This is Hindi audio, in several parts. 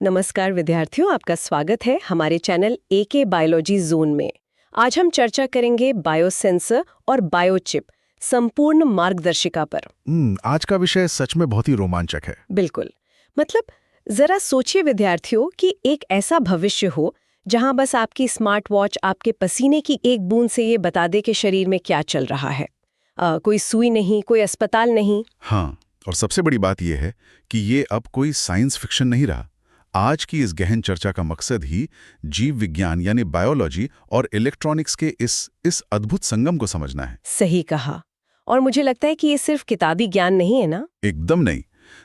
नमस्कार विद्यार्थियों, आपका स्वागत है हमारे चैनल एके बायोलॉजी जोन में। आज हम चर्चा करेंगे बायोसेंसर और बायोचिप संपूर्ण मार्गदर्शिका पर। आज का विषय सच में बहुत ही रोमांचक है। बिल्कुल। मतलब जरा सोचिए विद्यार्थियों कि एक ऐसा भविष्य हो जहां बस आपकी स्मार्ट वॉच आपके पसीने की एक बूंद से ये बता दे कि शरीर में क्या चल रहा है। कोई सुई नहीं, कोई अस्पताल नहीं। हाँ, और सबसे बड़ी बात यह है कि ये अब कोई साइंस फिक्शन नहीं रहा। आज की इस गहन चर्चा का मकसद ही जीव विज्ञान यानी बायोलॉजी और इलेक्ट्रॉनिक्स के इस अद्भुत संगम को समझना है। सही कहा। और मुझे लगता है कि ये सिर्फ किताबी ज्ञान नहीं है ना। एकदम नहीं।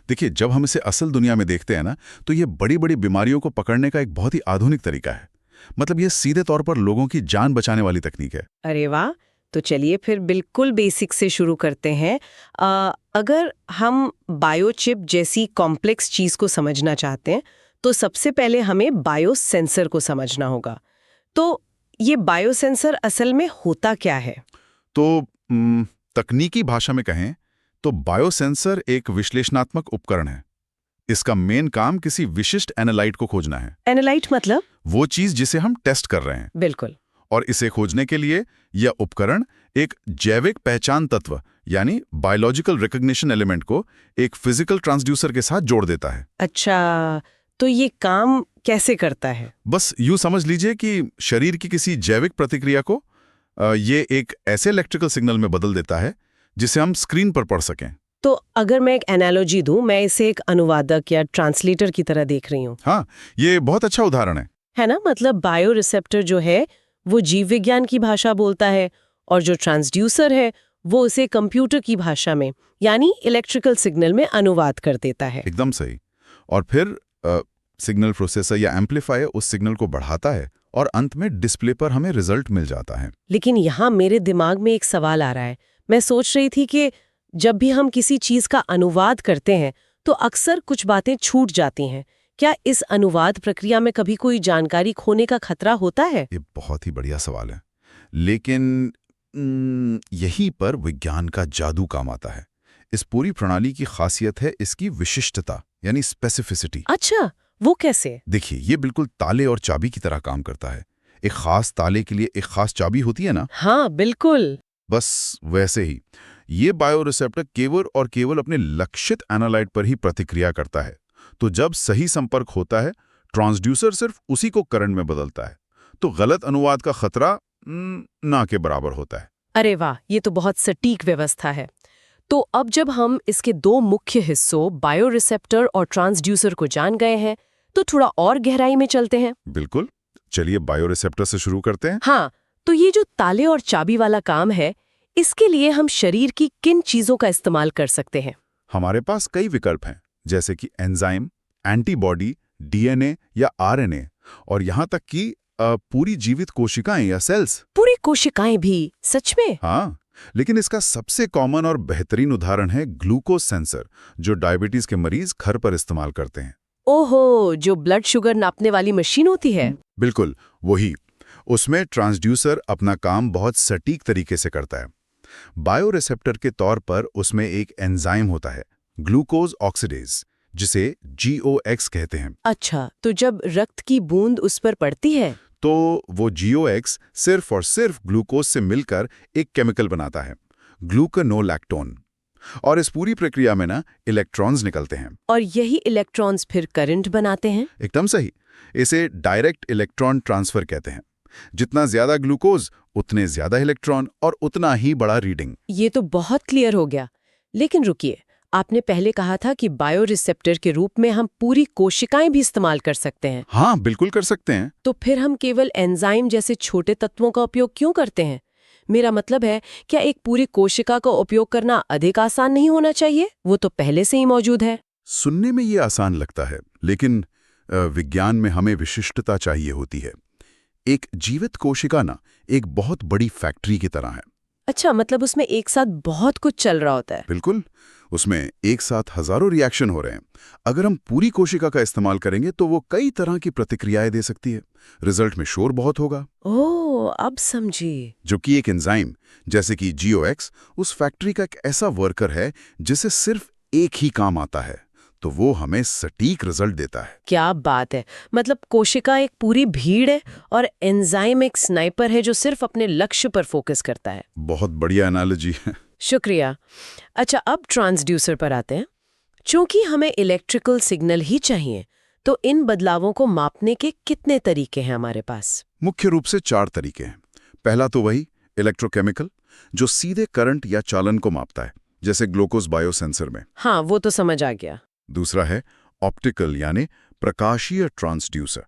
देखिए, जब हम इसे असल दुनिया में देखते हैं ना, तो ये बड़ी बड़ी बीमारियों को पकड़ने का एक बहुत ही आधुनिक तरीका है। मतलब ये सीधे तौर पर लोगों की जान बचाने वाली तकनीक है। अरे वाह! तो चलिए फिर बिल्कुल बेसिक से शुरू करते हैं। अगर हम बायोचिप जैसी कॉम्प्लेक्स चीज को समझना चाहते हैं तो सबसे पहले हमें बायोसेंसर को समझना होगा। तो ये बायोसेंसर असल में होता क्या है? तो तकनीकी भाषा में कहें तो बायोसेंसर एक विश्लेषणात्मक उपकरण है। इसका मेन काम किसी विशिष्ट एनालाइट को खोजना है। एनालाइट मतलब? वो चीज जिसे हम टेस्ट कर रहे हैं। बिल्कुल। और इसे खोजने के लिए यह उपकरण एक जैविक पहचान तत्व यानी बायोलॉजिकल रिकॉग्निशन एलिमेंट को एक फिजिकल ट्रांसड्यूसर के साथ जोड़ देता है। अच्छा, तो ये काम कैसे करता है? बस यूं समझ लीजिए कि शरीर की किसी जैविक प्रतिक्रिया को ये एक ऐसे इलेक्ट्रिकल सिग्नल में बदल देता है जिसे हम स्क्रीन पर पढ़ सकें। तो अगर मैं एक एनालॉजी दूं, मैं इसे एक अनुवादक या ट्रांसलेटर की तरह देख रही हूँ। हाँ, ये बहुत अच्छा उदाहरण है ना? मतलब बायो रिसेप्टर जो है वो जीव विज्ञान की भाषा बोलता है और जो ट्रांसड्यूसर है वो उसे कंप्यूटर की भाषा में यानी इलेक्ट्रिकल सिग्नल में अनुवाद कर देता है। एकदम सही। और फिर सिग्नल प्रोसेसर या एम्पलीफायर उस सिग्नल को बढ़ाता है और अंत में डिस्प्ले पर हमें रिजल्ट मिल जाता है। लेकिन यहाँ मेरे दिमाग में एक सवाल आ रहा है। मैं सोच रही थी कि जब भी हम किसी चीज का अनुवाद करते हैं तो अक्सर कुछ बातें छूट जाती हैं। क्या इस अनुवाद प्रक्रिया में कभी कोई जानकारी खोने का खतरा होता है? ये बहुत ही बढ़िया सवाल है। लेकिन यहीं पर विज्ञान का जादू काम आता है। इस पूरी प्रणाली की खासियत है इसकी विशिष्टता यानी स्पेसिफिसिटी। अच्छा, वो कैसे? देखिए, ये बिल्कुल ताले और चाबी की तरह काम करता है। एक खास ताले के लिए एक खास चाबी होती है ना? हाँ, बिल्कुल। बस वैसे ही ये बायोरिसेप्टर केवल और केवल अपने लक्षित एनालाइट पर ही प्रतिक्रिया करता है। तो जब सही संपर्क होता है, ट्रांसड्यूसर सिर्फ उसी को करंट में बदलता है। तो गलत अनुवाद का खतरा ना के बराबर होता है। अरे वाह, ये तो बहुत सटीक व्यवस्था है। तो अब जब हम इसके दो मुख्य हिस्सों बायोरिसेप्टर और ट्रांसड्यूसर को जान गए हैं तो थोड़ा और गहराई में चलते हैं। बिल्कुल, चलिए बायोरिसेप्टर से शुरू करते हैं। हाँ, तो ये जो ताले और चाबी वाला काम है, इसके लिए हम शरीर की किन चीजों का इस्तेमाल कर सकते हैं? हमारे पास कई विकल्प हैं, जैसे कि एंजाइम, एंटीबॉडी, डीएनए या आरएनए, और यहाँ तक कि पूरी जीवित कोशिकाएं या सेल्स। पूरी कोशिकाएं भी? सच में? हाँ, लेकिन इसका सबसे कॉमन और बेहतरीन उदाहरण है ग्लूकोज सेंसर, जो डायबिटीज के मरीज घर पर इस्तेमाल करते हैं। ओहो, जो ब्लड शुगर नापने वाली मशीन होती है? बिल्कुल वही। उसमें ट्रांसड्यूसर अपना काम बहुत सटीक तरीके से करता है। बायोरिसेप्टर के तौर पर उसमें एक एंजाइम होता है, ग्लूकोज ऑक्सीडेज, जिसे GOX कहते हैं। अच्छा, तो जब रक्त की बूंद उस पर पड़ती है तो वो GOX सिर्फ और सिर्फ ग्लूकोज से मिलकर एक केमिकल बनाता है, ग्लूकोनोलैक्टोन। और इस पूरी प्रक्रिया में ना इलेक्ट्रॉन्स निकलते हैं। और यही इलेक्ट्रॉन्स फिर करंट बनाते हैं? एकदम सही। इसे डायरेक्ट इलेक्ट्रॉन ट्रांसफर कहते हैं। जितना ज्यादा ग्लूकोज उतने ज्यादा इलेक्ट्रॉन और उतना ही बड़ा रीडिंग। ये तो बहुत क्लियर हो गया। लेकिन रुकिए, आपने पहले कहा था कि बायोरिसेप्टर के रूप में हम पूरी कोशिकाएं भी इस्तेमाल कर सकते हैं। हाँ, बिल्कुल कर सकते हैं। तो फिर हम केवल एंजाइम जैसे छोटे तत्वों का उपयोग क्यों करते हैं? मेरा मतलब है, क्या एक पूरी कोशिका का उपयोग करना अधिक आसान नहीं होना चाहिए? वो तो पहले से ही मौजूद है। सुनने में ये आसान लगता है, लेकिन विज्ञान में हमें विशिष्टता चाहिए होती है। एक जीवित कोशिका ना एक बहुत बड़ी फैक्ट्री की तरह है। अच्छा, मतलब उसमें एक साथ बहुत कुछ चल रहा होता है। बिल्कुल, उसमें एक साथ हजारों रिएक्शन हो रहे हैं। अगर हम पूरी कोशिका का इस्तेमाल करेंगे तो वो कई तरह की प्रतिक्रियाएं दे सकती है। रिजल्ट में शोर बहुत होगा। ओह, अब समझी। जो कि एक एंजाइम जैसे कि GOX उस फैक्ट्री का एक ऐसा वर्कर है जिसे सिर्फ एक ही काम आता है, तो वो हमें सटीक रिजल्ट देता है। क्या बात है। मतलब कोशिका एक पूरी भीड़ है और एंजाइम एक स्नाइपर है जो सिर्फ अपने लक्ष्य पर फोकस करता है। बहुत बढ़िया एनालॉजी है। शुक्रिया। अच्छा, अब ट्रांसड्यूसर पर आते हैं। चूंकि हमें इलेक्ट्रिकल सिग्नल ही चाहिए, तो इन बदलावों को मापने के कितने तरीके हैं हमारे पास? मुख्य रूप से 4 तरीके हैं। पहला तो वही इलेक्ट्रोकेमिकल, जो सीधे करंट या चालन को मापता है, जैसे ग्लूकोज बायोसेंसर में। हाँ, वो तो समझ आ गया। दूसरा है ऑप्टिकल यानी प्रकाशीय ट्रांसड्यूसर,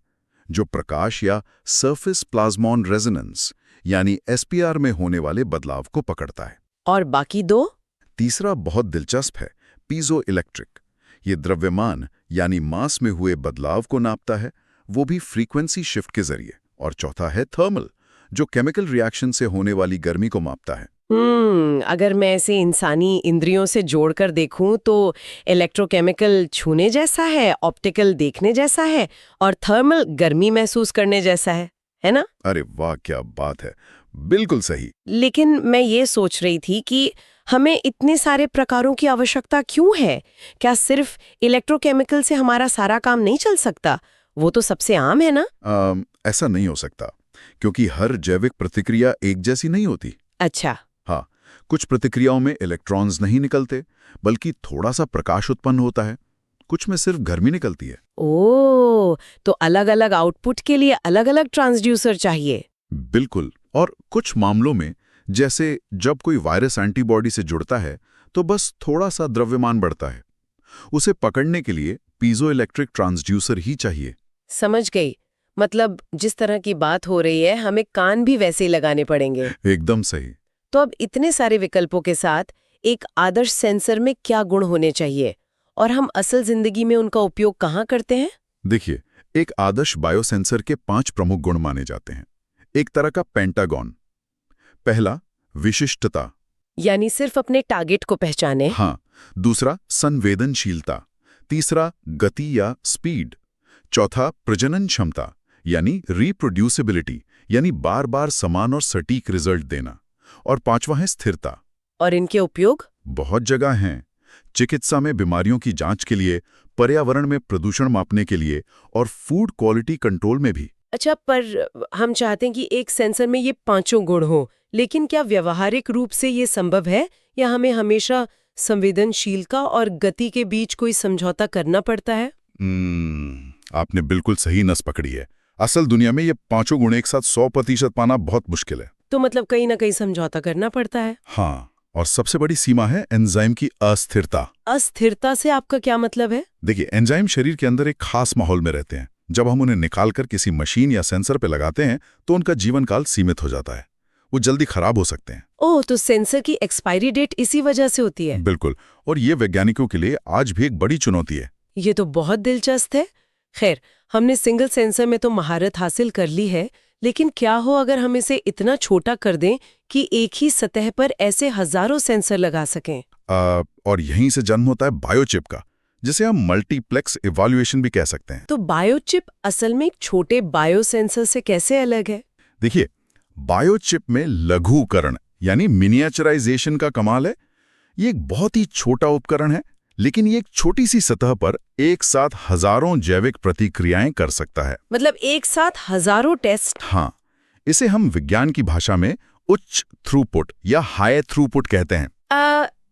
जो प्रकाश या सरफेस प्लाज्मॉन रेजोनेंस यानी एसपीआर में होने वाले बदलाव को पकड़ता है। और बाकी 2? तीसरा बहुत दिलचस्प है, पीजो इलेक्ट्रिक। ये द्रव्यमान यानी मास में हुए बदलाव को नापता है, वो भी फ्रीक्वेंसी शिफ्ट के जरिए। और चौथा है थर्मल, जो केमिकल रिएक्शन से होने वाली गर्मी को मापता है। अगर मैं इसे इंसानी इंद्रियों से जोड़कर देखूं तो इलेक्ट्रोकेमिकल छूने जैसा है, ऑप्टिकल देखने जैसा है और थर्मल गर्मी महसूस करने जैसा है ना? अरे वाह, क्या बात है, बिल्कुल सही। लेकिन मैं ये सोच रही थी कि हमें इतने सारे प्रकारों की आवश्यकता क्यों है? क्या सिर्फ इलेक्ट्रोकेमिकल से हमारा सारा काम नहीं चल सकता? वो तो सबसे आम है ना? ऐसा नहीं हो सकता, क्योंकि हर जैविक प्रतिक्रिया एक जैसी नहीं होती। अच्छा। हाँ, कुछ प्रतिक्रियाओं में इलेक्ट्रॉन्स नहीं निकलते, बल्कि थोड़ा सा प्रकाश उत्पन्न होता है। कुछ में सिर्फ गर्मी निकलती है। ओह, तो अलग-अलग आउटपुट के लिए अलग-अलग ट्रांसड्यूसर चाहिए। बिल्कुल। और कुछ मामलों में, जैसे जब कोई वायरस एंटीबॉडी से जुड़ता है, तो बस थोड़ा सा द्रव्यमान बढ़ता है। उसे पकड़ने के लिए पीजोइलेक्ट्रिक ट्रांसड्यूसर ही चाहिए। समझ गई। मतलब जिस तरह की बात हो रही है, हमें कान भी वैसे ही लगाने पड़ेंगे। एकदम सही। तो अब इतने सारे विकल्पों के साथ एक आदर्श सेंसर में क्या गुण होने चाहिए और हम असल जिंदगी में उनका उपयोग कहाँ करते हैं? देखिए, एक आदर्श बायोसेंसर के 5 प्रमुख गुण माने जाते हैं। एक तरह का पेंटागन। पहला, विशिष्टता, यानी सिर्फ अपने टारगेट को पहचाने। हाँ। दूसरा, संवेदनशीलता। तीसरा, गति या स्पीड। चौथा, प्रजनन क्षमता यानी रिप्रोड्यूसिबिलिटी, यानी बार बार समान और सटीक रिजल्ट देना। और पांचवा है स्थिरता। और इनके उपयोग बहुत जगह हैं। चिकित्सा में बीमारियों की जांच के लिए, पर्यावरण में प्रदूषण मापने के लिए और फूड क्वालिटी कंट्रोल में भी। अच्छा, पर हम चाहते हैं कि एक सेंसर में ये 5 गुण हो, लेकिन क्या व्यवहारिक रूप से ये संभव है या हमें हमेशा संवेदनशीलता और गति के बीच कोई समझौता करना पड़ता है? आपने बिल्कुल सही नस पकड़ी है। असल दुनिया में ये 5 गुण एक साथ 100% पाना बहुत मुश्किल है। तो मतलब कहीं ना कहीं समझौता करना पड़ता है। हाँ, और सबसे बड़ी सीमा है एंजाइम की अस्थिरता। अस्थिरता से आपका क्या मतलब है? देखिए, एंजाइम शरीर के अंदर एक खास माहौल में रहते हैं। जब हम उन्हें निकालकर किसी मशीन या सेंसर पे लगाते हैं, तो उनका जीवन काल सीमित हो जाता है। वो जल्दी खराब हो सकते हैं। ओह, तो सेंसर की एक्सपायरी डेट इसी वजह से होती है? बिल्कुल। और ये वैज्ञानिकों के लिए आज भी एक बड़ी चुनौती है। ये तो बहुत दिलचस्प है। खैर, हमने सिंगल सेंसर में तो महारत हासिल कर ली है, लेकिन क्या हो अगर हम इसे इतना छोटा कर दें कि एक ही सतह पर ऐसे हजारों सेंसर लगा सकें? और यहीं से जन्म होता है बायोचिप का, जिसे हम मल्टीप्लेक्स इवैल्यूएशन भी कह सकते हैं। तो बायोचिप असल में एक छोटे बायोसेंसर से कैसे अलग है? देखिए, बायोचिप में लघुकरण यानी मिनिएचराइजेशन का कमाल है। ये एक बहुत ही छोटा उपकरण है, लेकिन ये एक छोटी सी सतह पर एक साथ हजारों जैविक प्रतिक्रियाएं कर सकता है। मतलब एक साथ हजारों टेस्ट? हाँ, इसे हम विज्ञान की भाषा में उच्च थ्रूपुट या हाई थ्रूपुट कहते हैं।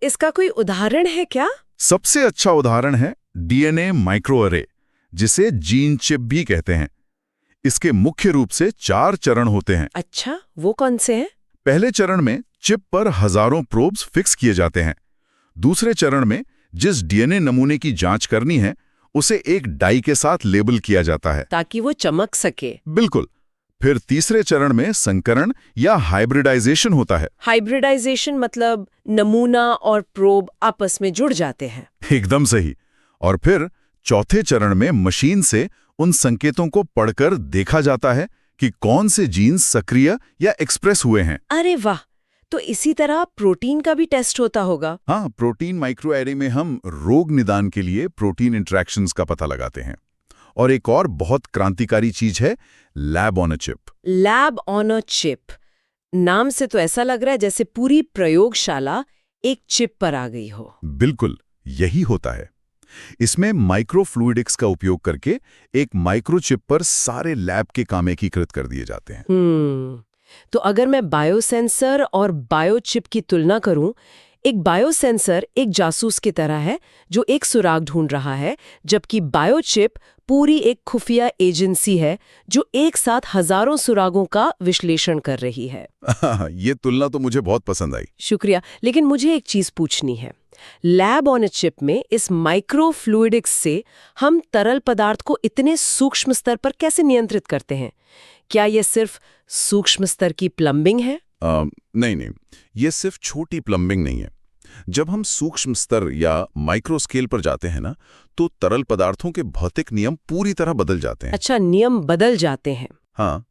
इसका कोई उदाहरण है क्या? सबसे अच्छा उदाहरण है डीएनए माइक्रोअरे, जिसे जीन चिप भी कहते हैं। इसके मुख्य रूप से 4 चरण होते हैं। अच्छा, वो कौन से हैं? पहले चरण में चिप पर हजारों प्रोब्स फिक्स किए जाते हैं। दूसरे चरण में जिस डीएनए नमूने की जांच करनी है, उसे एक डाई के साथ लेबल किया जाता है ताकि वो चमक सके। बिल्कुल। फिर तीसरे चरण में संकरण या हाइब्रिडाइजेशन होता है। हाइब्रिडाइजेशन मतलब नमूना और प्रोब आपस में जुड़ जाते हैं। एकदम सही। और फिर चौथे चरण में मशीन से उन संकेतों को पढ़कर देखा जाता है कि कौन से जीन्स सक्रिय या एक्सप्रेस हुए हैं। अरे वाह! तो इसी तरह प्रोटीन का भी टेस्ट होता होगा? हाँ, प्रोटीन माइक्रोएरे में हम रोग निदान के लिए प्रोटीन इंटरैक्शंस का पता लगाते हैं। और एक और बहुत क्रांतिकारी चीज है lab on a chip. Lab on a chip, नाम से तो ऐसा लग रहा है जैसे पूरी प्रयोगशाला एक चिप पर आ गई हो। बिल्कुल, यही होता है। इसमें माइक्रोफ्लूइडिक्स का उपयोग करके एक माइक्रोचिप पर सारे लैब के काम एकीकृत कर दिए जाते हैं। तो अगर मैं बायोसेंसर और बायोचिप की तुलना करूं, एक बायोसेंसर एक जासूस की तरह है जो एक सुराग ढूंढ रहा है, जबकि बायोचिप पूरी एक खुफिया एजेंसी है जो एक साथ हजारों सुरागों का विश्लेषण कर रही है। ये तुलना तो मुझे बहुत पसंद आई। शुक्रिया, लेकिन मुझे एक चीज पूछनी है। लैब ऑन अ चिप में इस माइक्रोफ्लूइडिक्स से हम तरल पदार्थ को इतने सूक्ष्म स्तर पर कैसे नियंत्रित करते हैं? क्या यह सिर्फ सूक्ष्म स्तर की प्लम्बिंग है? नहीं, ये सिर्फ छोटी प्लम्बिंग नहीं है। जब हम सूक्ष्म स्तर या माइक्रो स्केल पर जाते हैं ना, तो तरल पदार्थों के भौतिक नियम पूरी तरह बदल जाते हैं। अच्छा, नियम बदल जाते हैं। हाँ,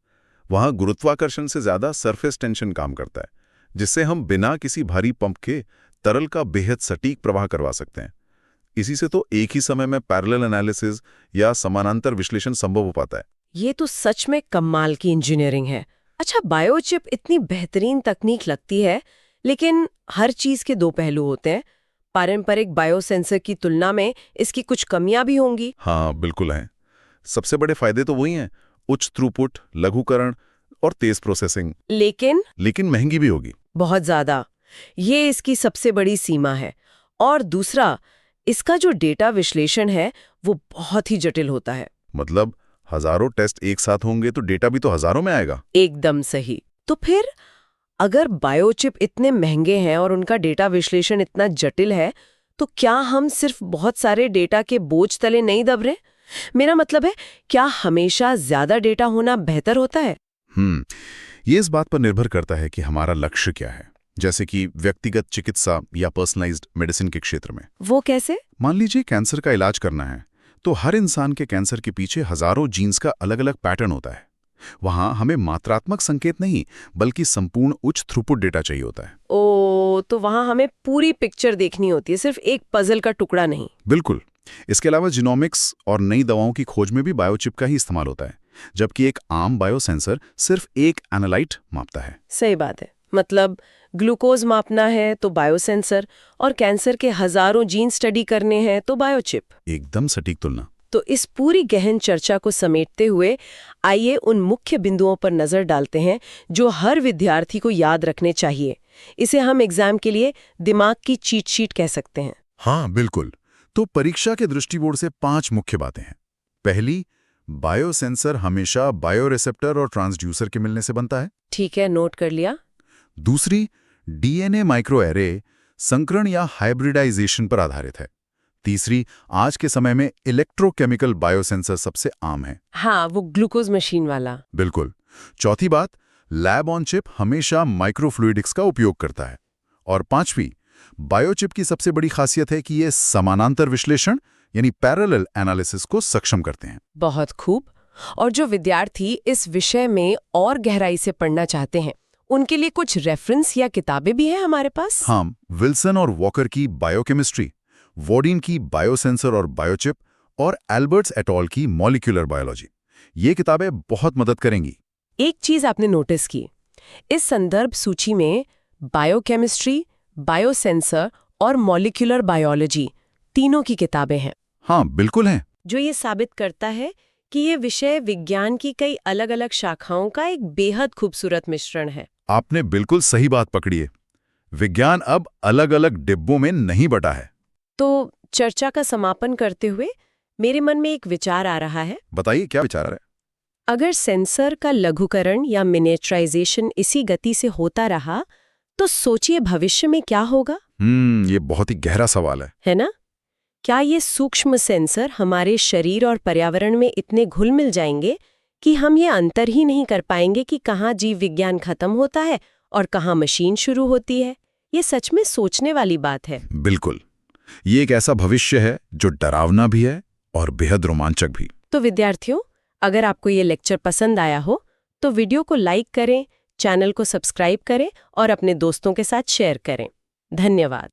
वहाँ गुरुत्वाकर्षण से ज्यादा सरफेस टेंशन काम करता है, जिससे हम बिना किसी भारी पंप के तरल का बेहद सटीक प्रवाह करवा सकते हैं। इसी से तो एक ही समय में पैरेलल एनालिसिस या समानांतर विश्लेषण संभव हो पाता है। ये तो सच में कमाल की इंजीनियरिंग है। अच्छा, बायोचिप इतनी बेहतरीन तकनीक लगती है, लेकिन हर चीज के दो पहलू होते हैं। पारंपरिक बायोसेंसर की तुलना में इसकी कुछ कमियां भी होंगी। हाँ, बिल्कुल हैं। सबसे बड़े फायदे तो वही हैं, उच्च थ्रूपुट, लघुकरण और तेज प्रोसेसिंग। लेकिन महंगी भी होगी। बहुत ज्यादा। ये इसकी सबसे बड़ी सीमा है। और दूसरा, इसका जो डेटा विश्लेषण है वो बहुत ही जटिल होता है। मतलब हजारों टेस्ट एक साथ होंगे तो डेटा भी तो हजारों में आएगा। एकदम सही। तो फिर अगर बायोचिप इतने महंगे हैं और उनका डेटा विश्लेषण इतना जटिल है, तो क्या हम सिर्फ बहुत सारे डेटा के बोझ तले नहीं दब रहे? मेरा मतलब है, क्या हमेशा ज्यादा डेटा होना बेहतर होता है? ये इस बात पर निर्भर करता है कि हमारा लक्ष्य क्या है। जैसे कि व्यक्तिगत चिकित्सा या पर्सनलाइज्ड मेडिसिन के क्षेत्र में। वो कैसे? मान लीजिए कैंसर का इलाज करना है, तो हर इंसान के कैंसर के पीछे हजारों जीन्स का अलग अलग पैटर्न होता है। वहां हमें मात्रात्मक संकेत नहीं, बल्कि संपूर्ण उच्च थ्रूपुट डेटा चाहिए होता है। तो वहां हमें पूरी पिक्चर देखनी होती है, सिर्फ एक पजल का टुकड़ा नहीं। बिल्कुल। इसके अलावा जीनोमिक्स और नई दवाओं की खोज में भी बायोचिप का ही इस्तेमाल होता है, जबकि एक आम बायोसेंसर सिर्फ एक एनालाइट मापता है। सही बात है। मतलब ग्लूकोज मापना है तो बायोसेंसर, और कैंसर के हजारों जीन स्टडी करने हैं तो बायोचिप। एकदम सटीक तुलना। तो इस पूरी गहन चर्चा को समेटते हुए आइए उन मुख्य बिंदुओं पर नजर डालते हैं जो हर विद्यार्थी को याद रखने चाहिए। इसे हम एग्जाम के लिए दिमाग की चीट शीट कह सकते हैं। हाँ, बिल्कुल। तो परीक्षा के दृष्टिकोण से 5 मुख्य बातें हैं। पहली, बायोसेंसर हमेशा बायोरिसेप्टर और ट्रांसड्यूसर के मिलने से बनता है। ठीक है, नोट कर लिया। दूसरी, डीएनए माइक्रोएरे संकरण या हाइब्रिडाइजेशन पर आधारित है। तीसरी, आज के समय में इलेक्ट्रोकेमिकल बायोसेंसर सबसे आम है। हाँ, वो ग्लूकोज मशीन वाला। बिल्कुल। चौथी बात, लैब ऑन चिप हमेशा माइक्रोफ्लूइडिक्स का उपयोग करता है। और पांचवी, बायोचिप की सबसे बड़ी खासियत है कि ये समानांतर विश्लेषण यानी पैरेलल एनालिसिस को सक्षम करते हैं। बहुत खूब। और जो विद्यार्थी इस विषय में और गहराई से पढ़ना चाहते हैं, उनके लिए कुछ रेफरेंस या किताबें भी हैं हमारे पास। हाँ, विल्सन और वॉकर की बायोकेमिस्ट्री, वॉर्डिन की बायोसेंसर और बायोचिप और एल्बर्ट्स एट अल की मॉलिक्यूलर बायोलॉजी, ये किताबें बहुत मदद करेंगी। एक चीज आपने नोटिस की, इस संदर्भ सूची में बायोकेमिस्ट्री, बायोसेंसर और मॉलिक्यूलर बायोलॉजी तीनों की किताबें हैं। हाँ, बिल्कुल हैं। जो ये साबित करता है कि ये विषय विज्ञान की कई अलग अलग शाखाओं का एक बेहद खूबसूरत मिश्रण है। आपने बिल्कुल सही बात पकड़ी है। विज्ञान अब अलग अलग डिब्बों में नहीं बटा है। तो चर्चा का समापन करते हुए मेरे मन में एक विचार आ रहा है। बताइए, क्या विचार है? अगर सेंसर का लघुकरण या मिनिएचराइजेशन इसी गति से होता रहा, तो सोचिए भविष्य में क्या होगा। ये बहुत ही गहरा सवाल है ना? क्या ये सूक्ष्म सेंसर हमारे शरीर और पर्यावरण में इतने घुल मिल जाएंगे कि हम ये अंतर ही नहीं कर पाएंगे कि कहाँ जीव विज्ञान खत्म होता है और कहाँ मशीन शुरू होती है? ये सच में सोचने वाली बात है। बिल्कुल। ये एक ऐसा भविष्य है जो डरावना भी है और बेहद रोमांचक भी। तो विद्यार्थियों, अगर आपको ये लेक्चर पसंद आया हो तो वीडियो को लाइक करें, चैनल को सब्सक्राइब करें और अपने दोस्तों के साथ शेयर करें। धन्यवाद।